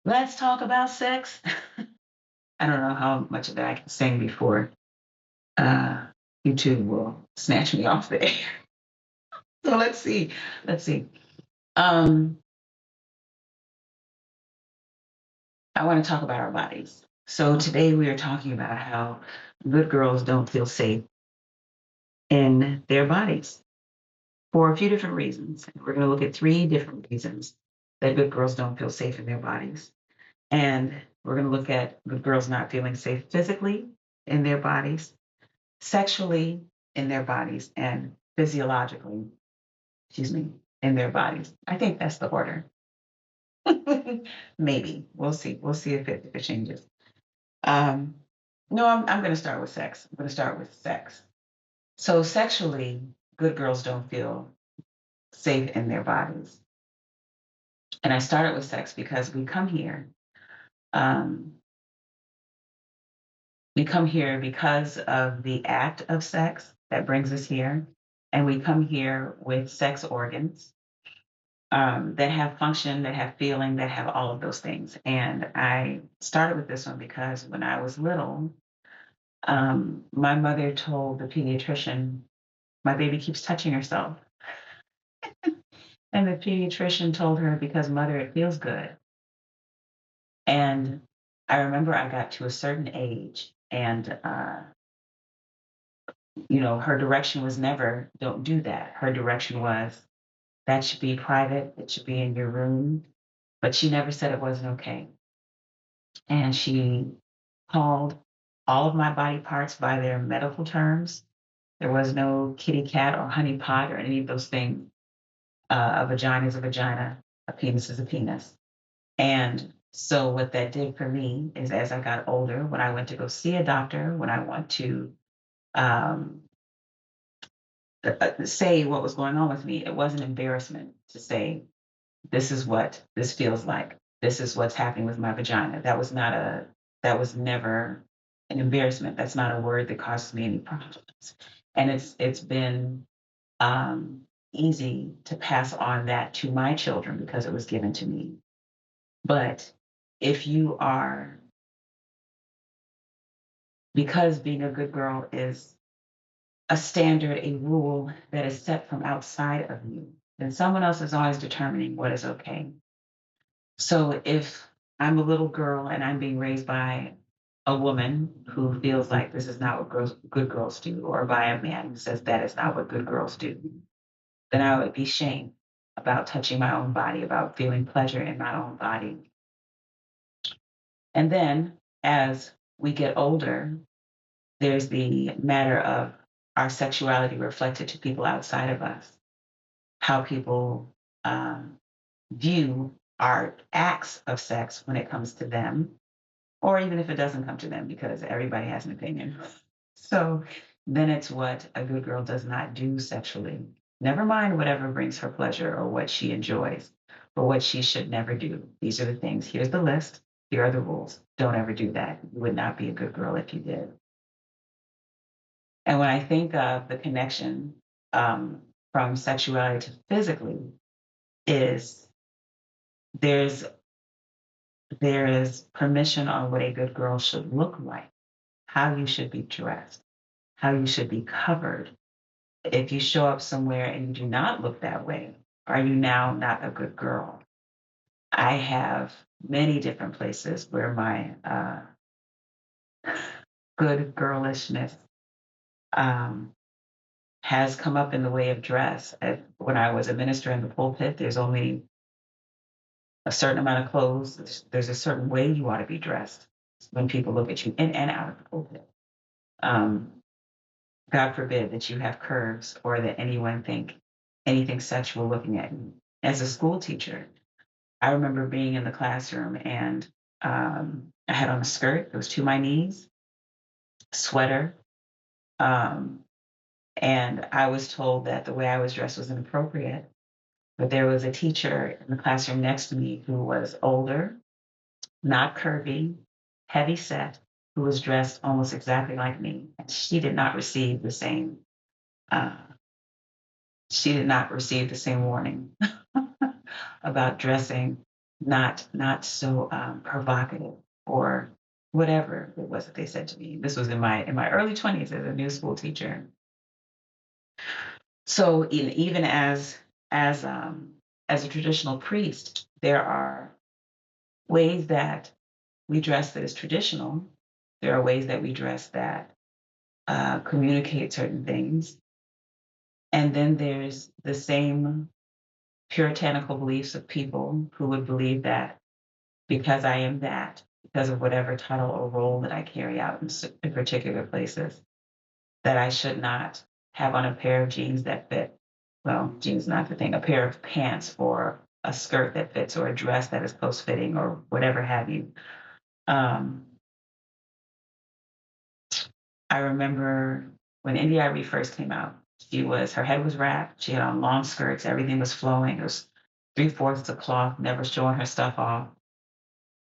Let's talk about sex. I don't know how much of that I can sing before uh, YouTube will snatch me off the air. So let's see. Let's see. Um, I want to talk about our bodies. So today we are talking about how good girls don't feel safe in their bodies for a few different reasons. We're going to look at three different reasons that good girls don't feel safe in their bodies. And we're going to look at good girls not feeling safe physically in their bodies, sexually in their bodies, and physiologically, excuse me, in their bodies. I think that's the order. Maybe. We'll see. We'll see if it changes. Um, no, I'm going to start with sex. I'm going to start with sex. So, sexually, good girls don't feel safe in their bodies. And I started with sex because um, we come here because of the act of sex that brings us here. And we come here with sex organs that have function, that have feeling, that have all of those things. And I started with this one because when I was little, my mother told the pediatrician, my baby keeps touching herself. And the pediatrician told her, because mother, it feels good. And I remember I got to a certain age and, her direction was never, don't do that. Her direction was, that should be private, it should be in your room. But she never said it wasn't okay. And she called all of my body parts by their medical terms. There was no kitty cat or honey pot or any of those things. A vagina is a vagina, a penis is a penis. And so what that did for me is as I got older, when I went to go see a doctor, when I want to um, say what was going on with me, it was an embarrassment to say, this is what this feels like. This is what's happening with my vagina. That was never an embarrassment. That's not a word that causes me any problems. And it's been um, easy to pass on that to my children because it was given to me. But if you are, because being a good girl is a standard, a rule that is set from outside of you, then someone else is always determining what is okay. So if I'm a little girl and I'm being raised by a woman who feels like this is not what good girls do, or by a man who says that is not what good girls do, then I would be shamed about touching my own body, about feeling pleasure in my own body. And then as we get older, there's the matter of our sexuality reflected to people outside of us, how people um, view our acts of sex when it comes to them, or even if it doesn't come to them, because everybody has an opinion. So then it's what a good girl does not do sexually. Never mind whatever brings her pleasure or what she enjoys, but what she should never do. These are the things. Here's the list. Here are the rules. Don't ever do that. You would not be a good girl if you did. And when I think of the connection from sexuality to physically, is there's there is permission on what a good girl should look like, how you should be dressed, how you should be covered. If you show up somewhere and you do not look that way, are you now not a good girl? I have many different places where my good girlishness um, has come up in the way of dress. When I was a minister in the pulpit, there's only a certain amount of clothes. There's a certain way you ought to be dressed when people look at you in and out of the pulpit. Um, God forbid that you have curves or that anyone think anything sexual looking at you. As a school teacher, I remember being in the classroom and I had on a skirt that was to my knees, sweater, um, and I was told that the way I was dressed was inappropriate. But there was a teacher in the classroom next to me who was older, not curvy, heavy set, who was dressed almost exactly like me. And uh, she did not receive the same warning about dressing not so provocative or whatever it was that they said to me. This was in my early 20s as a new school teacher. So even as as a traditional priest, there are ways that we dress that is traditional. There are ways that we dress that communicate certain things, and then there's the same puritanical beliefs of people who would believe that because I am that, because of whatever title or role that I carry out in particular places, that I should not have on a pair of jeans that fit. Well, jeans is not the thing, a pair of pants or a skirt that fits or a dress that is close fitting or whatever have you. Um, I remember when India Arie first came out, her head was wrapped, she had on long skirts, everything was flowing. It was three-fourths of cloth, never showing her stuff off.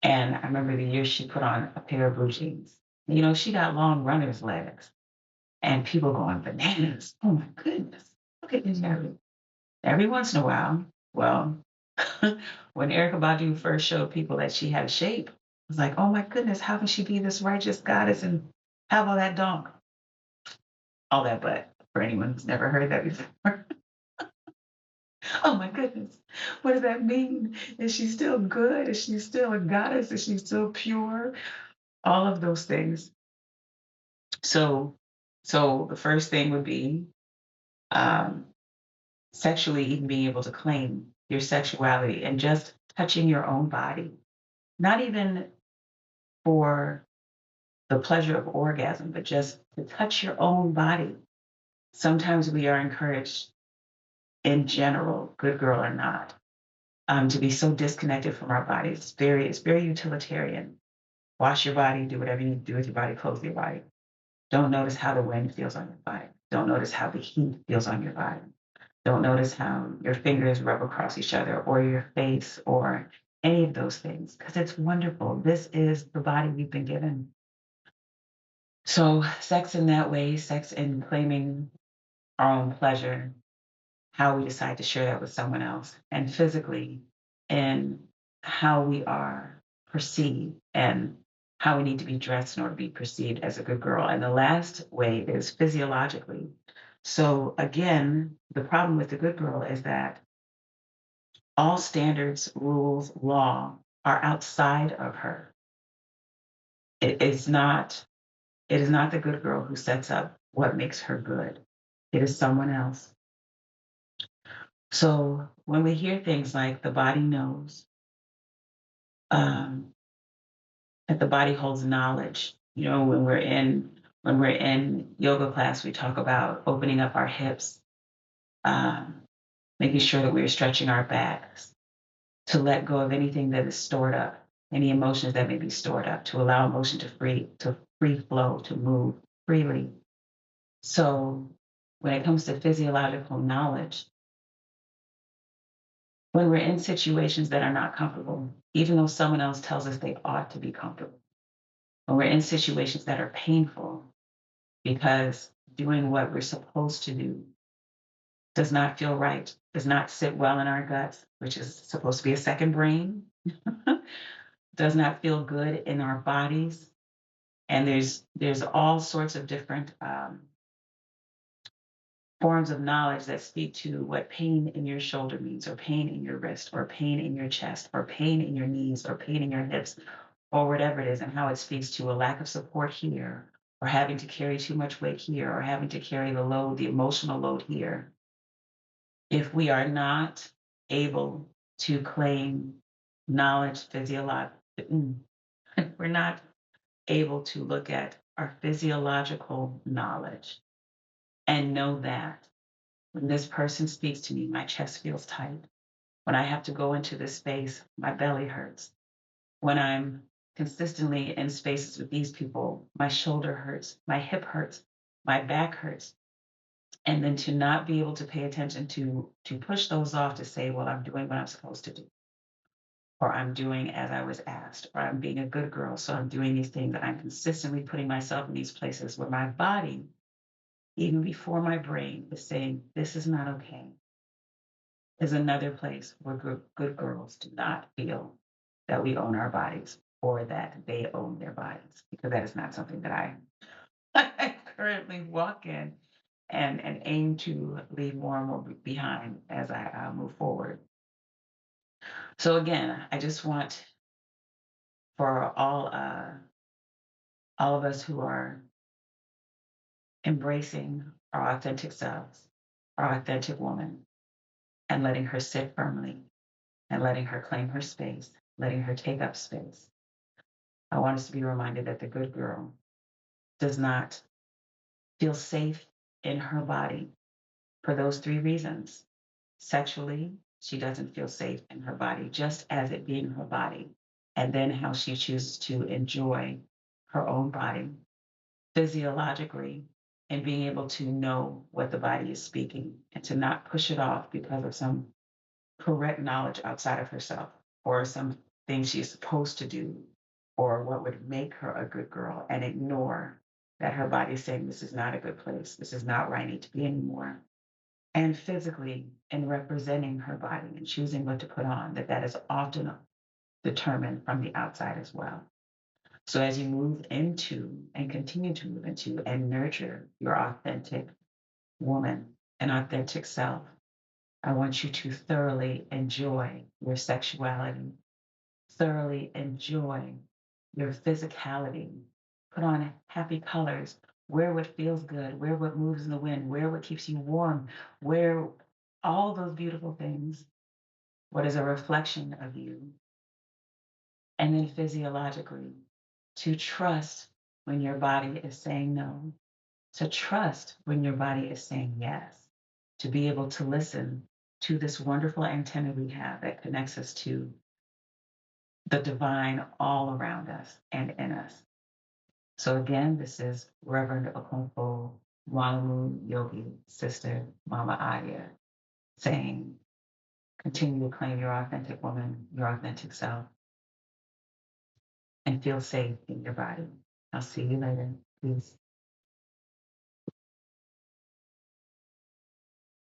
And I remember the year she put on a pair of blue jeans. You know, she got long runner's legs and people going bananas. Oh my goodness. Look at this Gabby. Every once in a while, well, when Erica Badu first showed people that she had a shape, I was like, oh my goodness, how can she be this righteous goddess and have all that donk? All that butt for anyone who's never heard that before. Oh my goodness. What does that mean? Is she still good? Is she still a goddess? Is she still pure? All of those things. So, so the first thing would be um, sexually even being able to claim your sexuality and just touching your own body, not even for the pleasure of orgasm, but just to touch your own body. Sometimes we are encouraged in general, good girl or not, to be so disconnected from our bodies. It's very utilitarian. Wash your body, do whatever you need to do with your body, clothe your body. Don't notice how the wind feels on your body. Don't notice how the heat feels on your body. Don't notice how your fingers rub across each other or your face or any of those things because it's wonderful. This is the body we've been given. So, sex in that way, sex in claiming our own pleasure, how we decide to share that with someone else, and physically, and how we are perceived and how we need to be dressed in order to be perceived as a good girl. And the last way is physiologically. So, again, the problem with the good girl is that all standards, rules, law are outside of her. It is not it is not the good girl who sets up what makes her good. It is someone else. So when we hear things like the body knows, um, that the body holds knowledge, you know, when we're in yoga class, we talk about opening up our hips, um, making sure that we're stretching our backs, to let go of anything that is stored up, any emotions that may be stored up, to allow emotion to free flow, to move freely. So when it comes to physiological knowledge, when we're in situations that are not comfortable, even though someone else tells us they ought to be comfortable, when we're in situations that are painful because doing what we're supposed to do does not feel right, does not sit well in our guts, which is supposed to be a second brain, does not feel good in our bodies. And there's all sorts of different forms of knowledge that speak to what pain in your shoulder means, or pain in your wrist, or pain in your chest, or pain in your knees, or pain in your hips, or whatever it is, and how it speaks to a lack of support here, or having to carry too much weight here, or having to carry the load, the emotional load here. If we are not able to claim knowledge physiologically, we're not able to look at our physiological knowledge and know that when this person speaks to me, my chest feels tight. When I have to go into this space, my belly hurts. When I'm consistently in spaces with these people, my shoulder hurts, my hip hurts, my back hurts. And then to not be able to pay attention to push those off to say, well, I'm doing what I'm supposed to do, or I'm doing as I was asked, or I'm being a good girl, so I'm doing these things. I'm consistently putting myself in these places where my body, even before my brain, is saying, this is not okay, is another place where good girls do not feel that we own our bodies or that they own their bodies, because that is not something that I currently walk in and aim to leave more and more behind as I move forward. So again, I just want for all of us who are embracing our authentic selves, our authentic woman, and letting her sit firmly and letting her claim her space, letting her take up space. I want us to be reminded that the good girl does not feel safe in her body for those three reasons. Sexually, she doesn't feel safe in her body, just as it being her body, and then how she chooses to enjoy her own body physiologically and being able to know what the body is speaking and to not push it off because of some correct knowledge outside of herself or some things she's supposed to do or what would make her a good girl and ignore that her body is saying this is not a good place, this is not where I need to be anymore. And physically in representing her body and choosing what to put on, that is often determined from the outside as well. So as you move into and continue to move into and nurture your authentic woman and authentic self, I want you to thoroughly enjoy your sexuality, thoroughly enjoy your physicality, put on happy colors, wear what feels good, wear what moves in the wind, wear what keeps you warm, wear all those beautiful things, what is a reflection of you. And then physiologically, to trust when your body is saying no, to trust when your body is saying yes, to be able to listen to this wonderful antenna we have that connects us to the divine all around us and in us. So again, this is Reverend Okomfo Walamu Yogi, Sister Mama Aya, saying, continue to claim your authentic woman, your authentic self, and feel safe in your body. I'll see you later. Peace.